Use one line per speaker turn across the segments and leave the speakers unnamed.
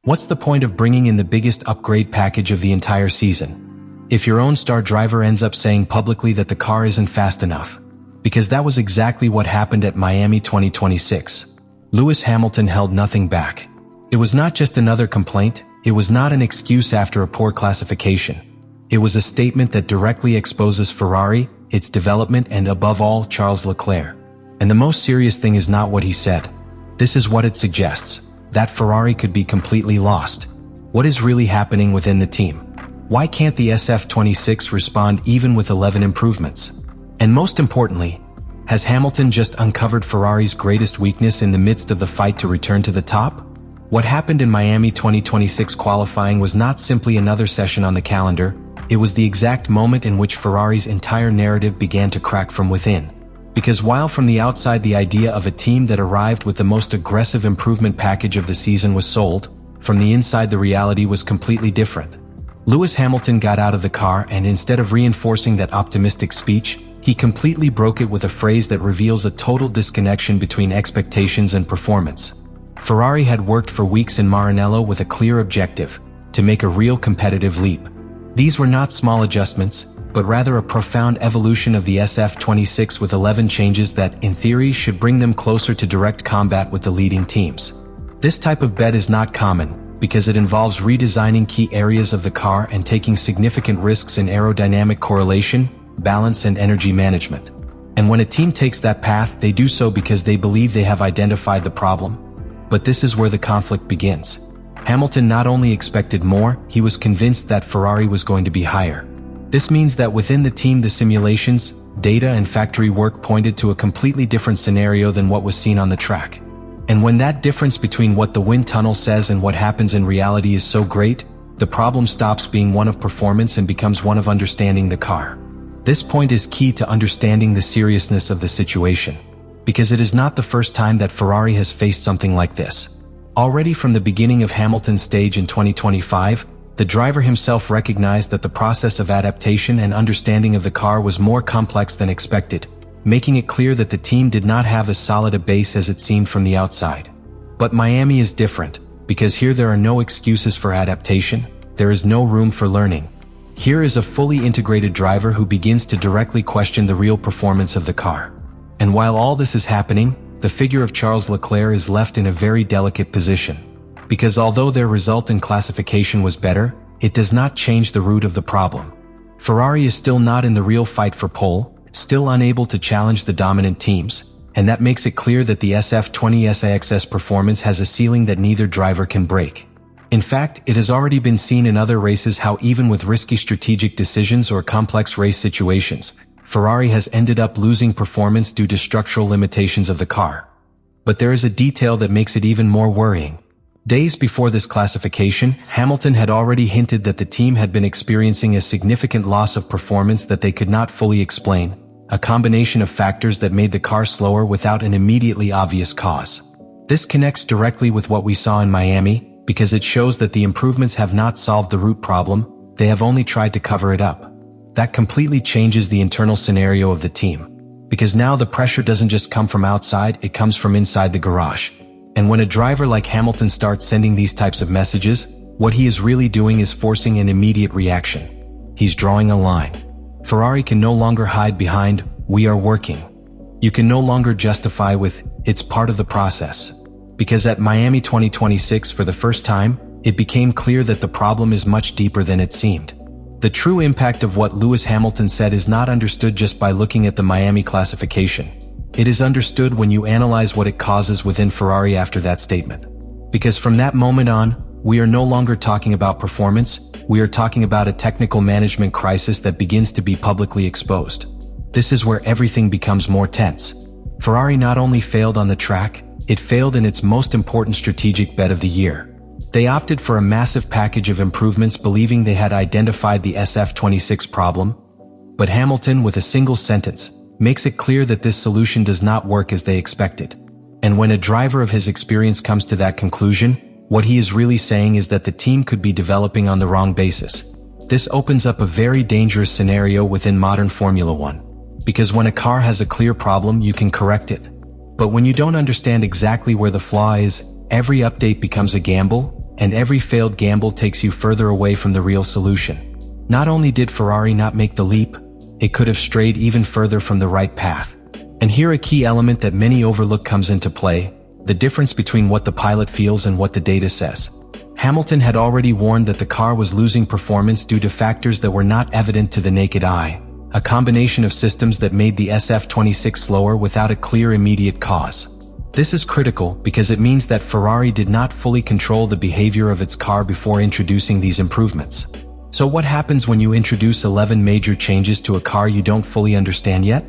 What's the point of bringing in the biggest upgrade package of the entire season if your own star driver ends up saying publicly that the car isn't fast enough? Because that was exactly what happened at Miami 2026. Lewis Hamilton held nothing back. It was not just another complaint, it was not an excuse after a poor classification. It was a statement that directly exposes Ferrari, its development, and above all, Charles Leclerc. And the most serious thing is not what he said. This is what it suggests. That Ferrari could be completely lost. What is really happening within the team? Why can't the SF26 respond even with 11 improvements? And most importantly, has Hamilton just uncovered Ferrari's greatest weakness in the midst of the fight to return to the top? What happened in Miami 2026 qualifying was not simply another session on the calendar, it was the exact moment in which Ferrari's entire narrative began to crack from within. Because while from the outside the idea of a team that arrived with the most aggressive improvement package of the season was sold, from the inside the reality was completely different. Lewis Hamilton got out of the car and instead of reinforcing that optimistic speech, he completely broke it with a phrase that reveals a total disconnection between expectations and performance. Ferrari had worked for weeks in Maranello with a clear objective, to make a real competitive leap. These were not small adjustments, but rather a profound evolution of the SF26 with 11 changes that, in theory, should bring them closer to direct combat with the leading teams. This type of bet is not common, because it involves redesigning key areas of the car and taking significant risks in aerodynamic correlation, balance, and energy management. And when a team takes that path, they do so because they believe they have identified the problem. But this is where the conflict begins. Hamilton not only expected more, he was convinced that Ferrari was going to be higher. This means that within the team the simulations, data and factory work pointed to a completely different scenario than what was seen on the track. And when that difference between what the wind tunnel says and what happens in reality is so great, the problem stops being one of performance and becomes one of understanding the car. This point is key to understanding the seriousness of the situation, because it is not the first time that Ferrari has faced something like this. Already from the beginning of Hamilton's stage in 2025, the driver himself recognized that the process of adaptation and understanding of the car was more complex than expected, making it clear that the team did not have as solid a base as it seemed from the outside. But Miami is different, because here there are no excuses for adaptation, there is no room for learning. Here is a fully integrated driver who begins to directly question the real performance of the car. And while all this is happening, the figure of Charles Leclerc is left in a very delicate position. Because although their result in classification was better, it does not change the root of the problem. Ferrari is still not in the real fight for pole, still unable to challenge the dominant teams, and that makes it clear that the SF26's performance has a ceiling that neither driver can break. In fact, it has already been seen in other races how even with risky strategic decisions or complex race situations, Ferrari has ended up losing performance due to structural limitations of the car. But there is a detail that makes it even more worrying. Days before this classification, Hamilton had already hinted that the team had been experiencing a significant loss of performance that they could not fully explain, a combination of factors that made the car slower without an immediately obvious cause. This connects directly with what we saw in Miami, because it shows that the improvements have not solved the root problem, they have only tried to cover it up. That completely changes the internal scenario of the team, because now the pressure doesn't just come from outside, it comes from inside the garage. And when a driver like Hamilton starts sending these types of messages, what he is really doing is forcing an immediate reaction. He's drawing a line. Ferrari can no longer hide behind, "We are working." You can no longer justify with, "It's part of the process." Because at Miami 2026 for the first time, it became clear that the problem is much deeper than it seemed. The true impact of what Lewis Hamilton said is not understood just by looking at the Miami classification. It is understood when you analyze what it causes within Ferrari after that statement. Because from that moment on, we are no longer talking about performance, we are talking about a technical management crisis that begins to be publicly exposed. This is where everything becomes more tense. Ferrari not only failed on the track, it failed in its most important strategic bet of the year. They opted for a massive package of improvements believing they had identified the SF26 problem, but Hamilton, with a single sentence, makes it clear that this solution does not work as they expected. And when a driver of his experience comes to that conclusion, what he is really saying is that the team could be developing on the wrong basis. This opens up a very dangerous scenario within modern Formula One. Because when a car has a clear problem, you can correct it. But when you don't understand exactly where the flaw is, every update becomes a gamble, and every failed gamble takes you further away from the real solution. Not only did Ferrari not make the leap, it could have strayed even further from the right path. And here a key element that many overlook comes into play: the difference between what the pilot feels and what the data says. Hamilton had already warned that the car was losing performance due to factors that were not evident to the naked eye, a combination of systems that made the SF26 slower without a clear immediate cause. This is critical because it means that Ferrari did not fully control the behavior of its car before introducing these improvements. So what happens when you introduce 11 major changes to a car you don't fully understand yet?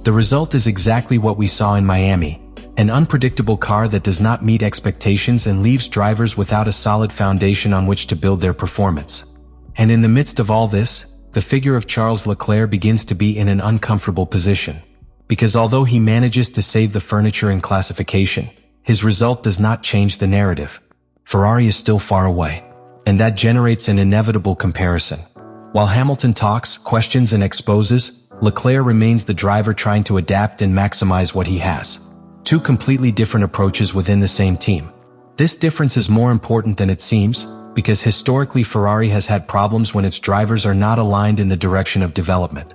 The result is exactly what we saw in Miami: an unpredictable car that does not meet expectations and leaves drivers without a solid foundation on which to build their performance. And in the midst of all this, the figure of Charles Leclerc begins to be in an uncomfortable position. Because although he manages to save the furniture in classification, his result does not change the narrative. Ferrari is still far away, and that generates an inevitable comparison. While Hamilton talks, questions, and exposes, Leclerc remains the driver trying to adapt and maximize what he has. Two completely different approaches within the same team. This difference is more important than it seems, because historically Ferrari has had problems when its drivers are not aligned in the direction of development.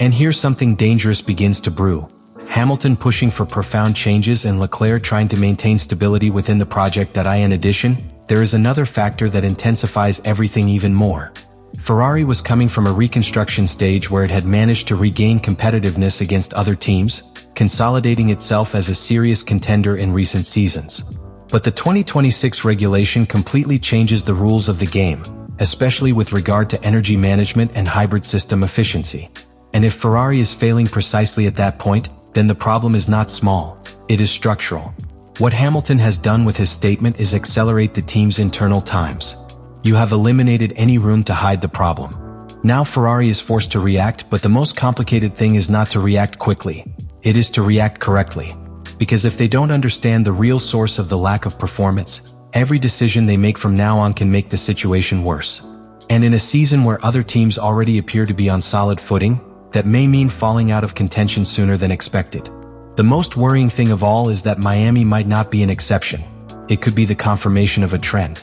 And here something dangerous begins to brew. Hamilton pushing for profound changes and Leclerc trying to maintain stability within the project. In addition, there is another factor that intensifies everything even more. Ferrari was coming from a reconstruction stage where it had managed to regain competitiveness against other teams, consolidating itself as a serious contender in recent seasons. But the 2026 regulation completely changes the rules of the game, especially with regard to energy management and hybrid system efficiency. And if Ferrari is failing precisely at that point, then the problem is not small, it is structural. What Hamilton has done with his statement is accelerate the team's internal times. You have eliminated any room to hide the problem. Now Ferrari is forced to react, but the most complicated thing is not to react quickly. It is to react correctly. Because if they don't understand the real source of the lack of performance, every decision they make from now on can make the situation worse. And in a season where other teams already appear to be on solid footing, that may mean falling out of contention sooner than expected. The most worrying thing of all is that Miami might not be an exception. It could be the confirmation of a trend.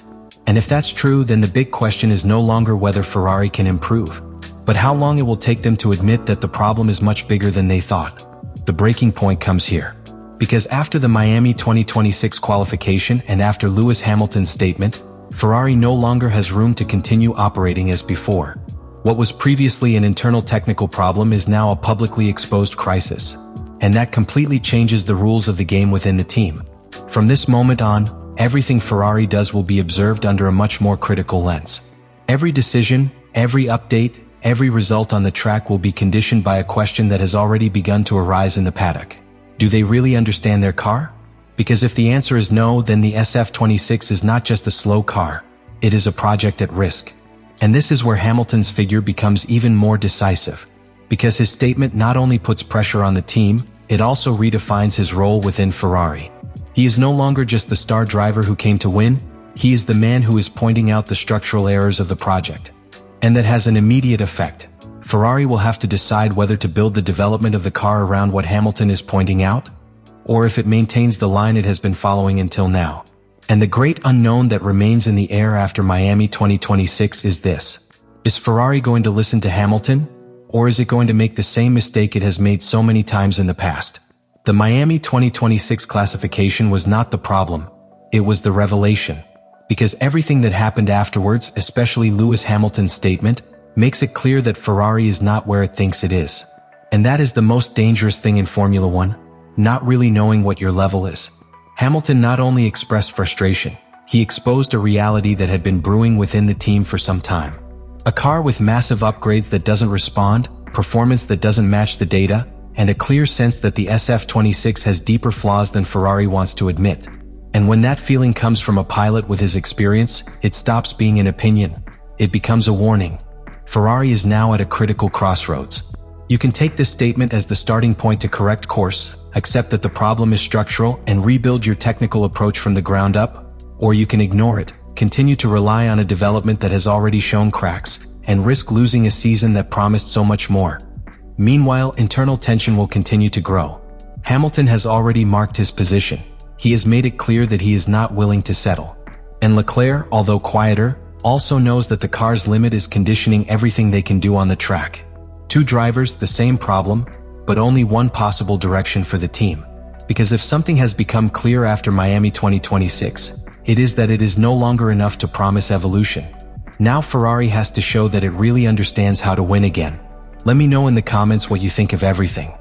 And if that's true, then the big question is no longer whether Ferrari can improve, but how long it will take them to admit that the problem is much bigger than they thought. The breaking point comes here. Because after the Miami 2026 qualification and after Lewis Hamilton's statement, Ferrari no longer has room to continue operating as before. What was previously an internal technical problem is now a publicly exposed crisis. And that completely changes the rules of the game within the team. From this moment on, everything Ferrari does will be observed under a much more critical lens. Every decision, every update, every result on the track will be conditioned by a question that has already begun to arise in the paddock. Do they really understand their car? Because if the answer is no, then the SF26 is not just a slow car, it is a project at risk. And this is where Hamilton's figure becomes even more decisive. Because his statement not only puts pressure on the team, it also redefines his role within Ferrari. He is no longer just the star driver who came to win, he is the man who is pointing out the structural errors of the project. And that has an immediate effect. Ferrari will have to decide whether to build the development of the car around what Hamilton is pointing out, or if it maintains the line it has been following until now. And the great unknown that remains in the air after Miami 2026 is this. Is Ferrari going to listen to Hamilton, or is it going to make the same mistake it has made so many times in the past? The Miami 2026 classification was not the problem, it was the revelation. Because everything that happened afterwards, especially Lewis Hamilton's statement, makes it clear that Ferrari is not where it thinks it is. And that is the most dangerous thing in Formula One, not really knowing what your level is. Hamilton not only expressed frustration, he exposed a reality that had been brewing within the team for some time. A car with massive upgrades that doesn't respond, performance that doesn't match the data, and a clear sense that the SF26 has deeper flaws than Ferrari wants to admit. And when that feeling comes from a pilot with his experience, it stops being an opinion. It becomes a warning. Ferrari is now at a critical crossroads. You can take this statement as the starting point to correct course, accept that the problem is structural, and rebuild your technical approach from the ground up, or you can ignore it, continue to rely on a development that has already shown cracks, and risk losing a season that promised so much more. Meanwhile, internal tension will continue to grow. Hamilton has already marked his position. He has made it clear that he is not willing to settle. And Leclerc, although quieter, also knows that the car's limit is conditioning everything they can do on the track. Two drivers, the same problem, but only one possible direction for the team. Because if something has become clear after Miami 2026, it is that it is no longer enough to promise evolution. Now Ferrari has to show that it really understands how to win again. Let me know in the comments what you think of everything.